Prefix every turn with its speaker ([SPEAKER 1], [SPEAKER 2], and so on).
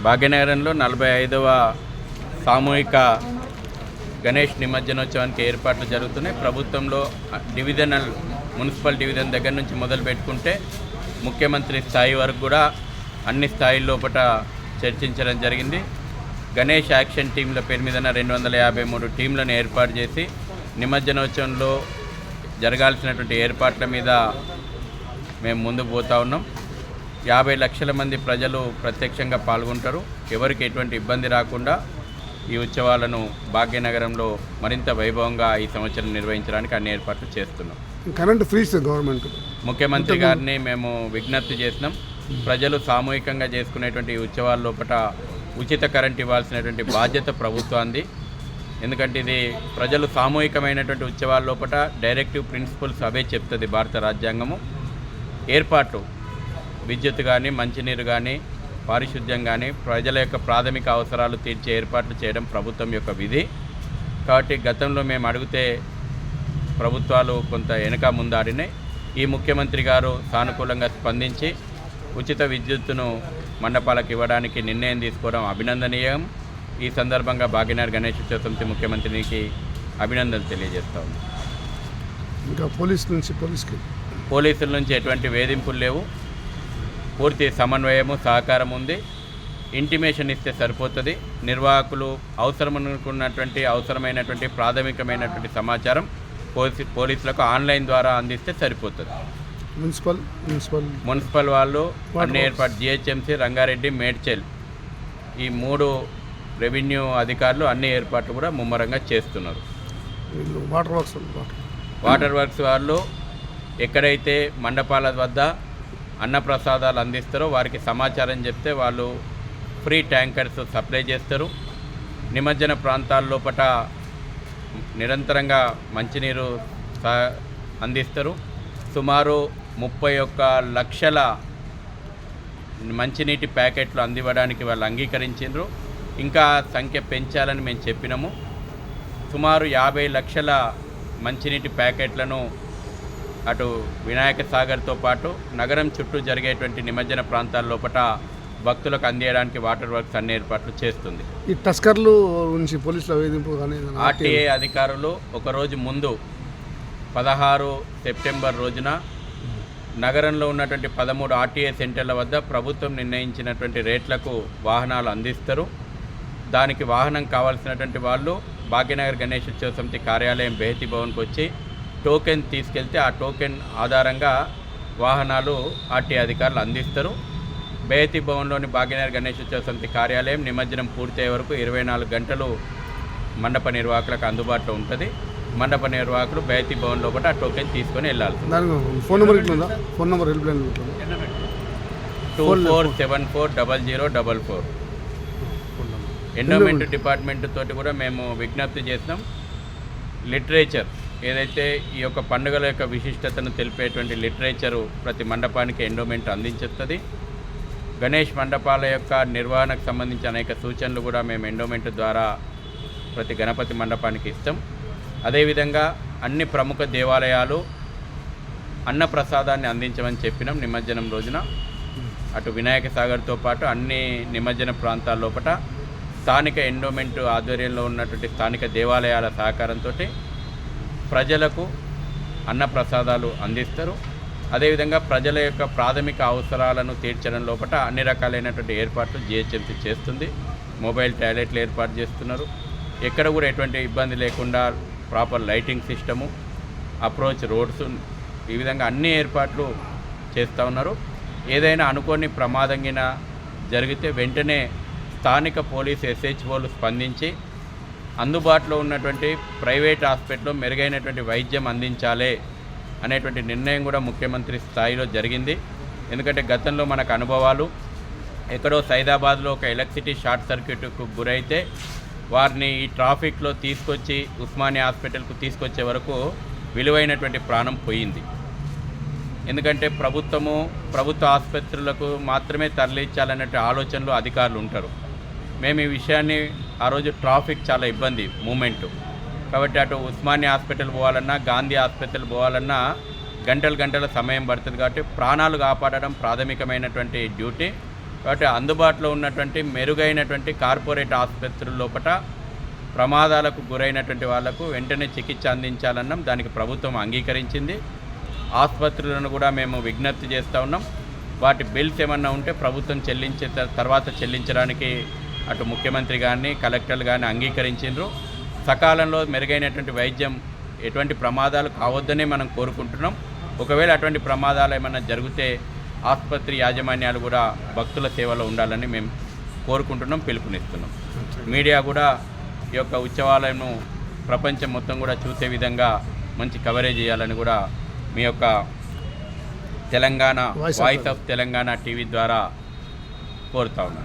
[SPEAKER 1] భాగ్యనగరంలో 45వ సామూహిక గణేష్ నిమజ్జనోత్సవానికి ఏర్పాట్లు జరుగుతున్నాయి. ప్రభుత్వంలో డివిజనల్ మున్సిపల్ డివిజన్ దగ్గర నుంచి మొదలు పెట్టుకుంటే ముఖ్యమంత్రి స్థాయి వరకు కూడా అన్ని స్థాయిల్లోపట చర్చించడం జరిగింది. గణేష్ యాక్షన్ టీంల పేరు మీద 253 టీంలను ఏర్పాటు చేసి నిమజ్జనోత్సవంలో జరగాల్సినటువంటి ఏర్పాట్ల మీద మేము ముందుకు పోతా ఉన్నాం. 50 లక్షల మంది ప్రజలు ప్రత్యక్షంగా పాల్గొంటారు. ఎవరికి ఎటువంటి ఇబ్బంది రాకుండా ఈ ఉత్సవాలను భాగ్యనగరంలో మరింత వైభవంగా ఈ సంవత్సరం నిర్వహించడానికి అన్ని ఏర్పాట్లు చేస్తున్నాం.
[SPEAKER 2] కరెంట్ ఫ్రీ గవర్నమెంట్
[SPEAKER 1] ముఖ్యమంత్రి గారిని మేము విజ్ఞప్తి చేసినాం. ప్రజలు సామూహికంగా చేసుకునేటువంటి ఈ ఉత్సవాల లోపల ఉచిత కరెంట్ ఇవ్వాల్సినటువంటి బాధ్యత ప్రభుత్వాన్ని. ఎందుకంటే ఇది ప్రజలు సామూహికమైనటువంటి ఉత్సవాల లోపల డైరెక్టివ్ ప్రిన్సిపల్స్ అవే చెప్తుంది భారత రాజ్యాంగము. ఏర్పాటు విద్యుత్ కానీ, మంచినీరు కానీ, పారిశుద్ధ్యం కానీ, ప్రజల యొక్క ప్రాథమిక అవసరాలు తీర్చే ఏర్పాట్లు చేయడం ప్రభుత్వం యొక్క విధి. కాబట్టి గతంలో మేము అడిగితే ప్రభుత్వాలు కొంత వెనక ముందాడినాయి. ఈ ముఖ్యమంత్రి గారు సానుకూలంగా స్పందించి ఉచిత విద్యుత్తును మండపాలకు ఇవ్వడానికి నిర్ణయం తీసుకోవడం అభినందనీయం. ఈ సందర్భంగా భాగ్యనగర్ గణేష్ ఉత్సవ సమితి ముఖ్యమంత్రికి అభినందనలు తెలియజేస్తా ఉన్నాం.
[SPEAKER 2] ఇంకా పోలీసుల నుంచి ఎటువంటి వేధింపులు లేవు. పూర్తి సమన్వయము, సహకారం ఉంది. ఇంటిమేషన్ ఇస్తే సరిపోతుంది. నిర్వాహకులు అవసరమైనటువంటి ప్రాథమికమైనటువంటి సమాచారం పోలీసులకు ఆన్లైన్ ద్వారా అందిస్తే సరిపోతుంది. మున్సిపల్ వాళ్ళు అన్ని ఏర్పాటు జీహెచ్ఎంసీ, రంగారెడ్డి, మేడ్చల్ ఈ 3 రెవెన్యూ అధికారులు అన్ని ఏర్పాట్లు కూడా ముమ్మరంగా చేస్తున్నారు. వాటర్ వర్క్స్ వాళ్ళు ఎక్కడైతే మండపాల వద్ద అన్నప్రసాదాలు అందిస్తారో వారికి సమాచారం చెప్తే వాళ్ళు ఫ్రీ ట్యాంకర్స్ సప్లై చేస్తారు. నిమజ్జన ప్రాంతాల్లోపట నిరంతరంగా మంచినీరు అందిస్తారు. సుమారు 31 లక్షల మంచినీటి ప్యాకెట్లు అందివ్వడానికి వాళ్ళు అంగీకరించారు. ఇంకా సంఖ్య పెంచాలని మేము చెప్పినాము. సుమారు 50 లక్షల మంచినీటి ప్యాకెట్లను అటు వినాయక సాగర్తో పాటు నగరం చుట్టూ జరిగేటువంటి నిమజ్జన ప్రాంతాల లోపల భక్తులకు అందించడానికి వాటర్ వర్క్స్ అన్ని ఏర్పాట్లు చేస్తుంది. ఈ టస్కర్లు నుంచి పోలీసుల వేధింపు కానీ
[SPEAKER 1] ఆర్టీఏ అధికారులు ఒకరోజు ముందు 16 సెప్టెంబర్ రోజున నగరంలో ఉన్నటువంటి 13 ఆర్టీఏ సెంటర్ల వద్ద ప్రభుత్వం నిర్ణయించినటువంటి రేట్లకు వాహనాలు అందిస్తారు. దానికి వాహనం కావాల్సినటువంటి వాళ్ళు భాగ్యనగర్ గణేష్ ఉత్సవ సమితి కార్యాలయం బెహతి భవన్కి వచ్చి టోకెన్ తీసుకెళ్తే ఆ టోకెన్ ఆధారంగా వాహనాలు ఆర్టీఏ అధికారులు అందిస్తారు. బెహతి భవన్లోని భాగ్యనగర్ గణేష్ ఉత్సవ సమితి కార్యాలయం నిమజ్జనం పూర్తయ్యే వరకు 24 గంటలు మండప నిర్వాహకులకు అందుబాటులో ఉంటుంది. మండప నిర్వాహకులు బెహతి భవన్ లోపల ఆ టోకెన్ తీసుకొని వెళ్ళాలి.
[SPEAKER 2] Phone number
[SPEAKER 1] 24740044. ఎండోమెంట్ డిపార్ట్మెంట్ తోటి కూడా మేము విజ్ఞప్తి చేస్తాం. లిటరేచర్ ఏదైతే ఈ యొక్క పండుగల యొక్క విశిష్టతను తెలిపేటువంటి లిటరేచరు ప్రతి మండపానికి ఎండోమెంట్ అందించేస్తుంది. గణేష్ మండపాల యొక్క నిర్వహణకు సంబంధించి అనేక సూచనలు కూడా మేము ఎండోమెంట్ ద్వారా ప్రతి గణపతి మండపానికి ఇస్తాం. అదేవిధంగా అన్ని ప్రముఖ దేవాలయాలు అన్నప్రసాదాన్ని అందించమని చెప్పినాం. నిమజ్జనం రోజున అటు వినాయక సాగర్తో పాటు అన్ని నిమజ్జన ప్రాంతాల లోపల స్థానిక ఎండోమెంట్ ఆధ్వర్యంలో ఉన్నటువంటి స్థానిక దేవాలయాల సహకారంతో ప్రజలకు అన్నప్రసాదాలు అందిస్తారు. అదేవిధంగా ప్రజల యొక్క ప్రాథమిక అవసరాలను తీర్చడం లోపల అన్ని రకాలైనటువంటి ఏర్పాట్లు జీహెచ్ఎంసీ చేస్తుంది. మొబైల్ టాయిలెట్లు ఏర్పాటు చేస్తున్నారు. ఎక్కడ కూడా ఎటువంటి ఇబ్బంది లేకుండా proper lighting system, approach roads ఈ విధంగా అన్ని ఏర్పాట్లు చేస్తూ ఉన్నారు. ఏదైనా అనుకోని ప్రమాదంగిన జరిగితే వెంటనే స్థానిక పోలీసు SHOలు స్పందించి అందుబాటులో ఉన్నటువంటి ప్రైవేట్ హాస్పిటల్లో మెరుగైనటువంటి వైద్యం అందించాలి అనేటువంటి నిర్ణయం కూడా ముఖ్యమంత్రి స్థాయిలో జరిగింది. ఎందుకంటే గతంలో మనకు అనుభవాలు ఎక్కడో సైదాబాద్లో ఒక ఎలక్ట్రిసిటీ షార్ట్ సర్క్యూట్కు గురైతే వారిని ఈ ట్రాఫిక్లో తీసుకొచ్చి ఉస్మానియా హాస్పిటల్కు తీసుకొచ్చే వరకు విలువైనటువంటి ప్రాణం పోయింది. ఎందుకంటే ప్రభుత్వ ఆసుపత్రులకు మాత్రమే తరలించాలనే ఆలోచనలో అధికారులు ఉంటారు. మేము ఈ విషయాన్ని ఆ రోజు ట్రాఫిక్ చాలా ఇబ్బంది మూమెంటు కాబట్టి అటు ఉస్మానియా హాస్పిటల్ పోవాలన్నా, గాంధీ హాస్పిటల్ పోవాలన్నా గంటల సమయం పడుతుంది. కాబట్టి ప్రాణాలు కాపాడడం ప్రాథమికమైనటువంటి డ్యూటీ.
[SPEAKER 2] కాబట్టి అందుబాటులో ఉన్నటువంటి మెరుగైనటువంటి కార్పొరేట్ ఆసుపత్రుల లోపల ప్రమాదాలకు గురైనటువంటి వాళ్లకు వెంటనే చికిత్స అందించాలన్నాం. దానికి ప్రభుత్వం అంగీకరించింది. ఆసుపత్రులను కూడా మేము విజ్ఞప్తి చేస్తూ ఉన్నాం. వాటి బిల్స్ ఏమన్నా ఉంటే ప్రభుత్వం చెల్లించే తర్వాత చెల్లించడానికి అటు ముఖ్యమంత్రి కానీ కలెక్టర్లు కానీ అంగీకరించిండ్రు. సకాలంలో మెరుగైనటువంటి వైద్యం, ఎటువంటి ప్రమాదాలు కావద్దనే మనం కోరుకుంటున్నాం. ఒకవేళ అటువంటి ప్రమాదాలు ఏమైనా జరిగితే ఆసుపత్రి యాజమాన్యాలు కూడా భక్తుల సేవలో ఉండాలని మేము కోరుకుంటున్నాం, పిలుపునిస్తున్నాం. మీడియా కూడా ఈ యొక్క ఉత్సవాలను ప్రపంచం మొత్తం కూడా చూసే విధంగా మంచి కవరేజ్ చేయాలని కూడా మీ యొక్క Telangana voice of Telangana TV ద్వారా కోరుతా ఉన్నాను.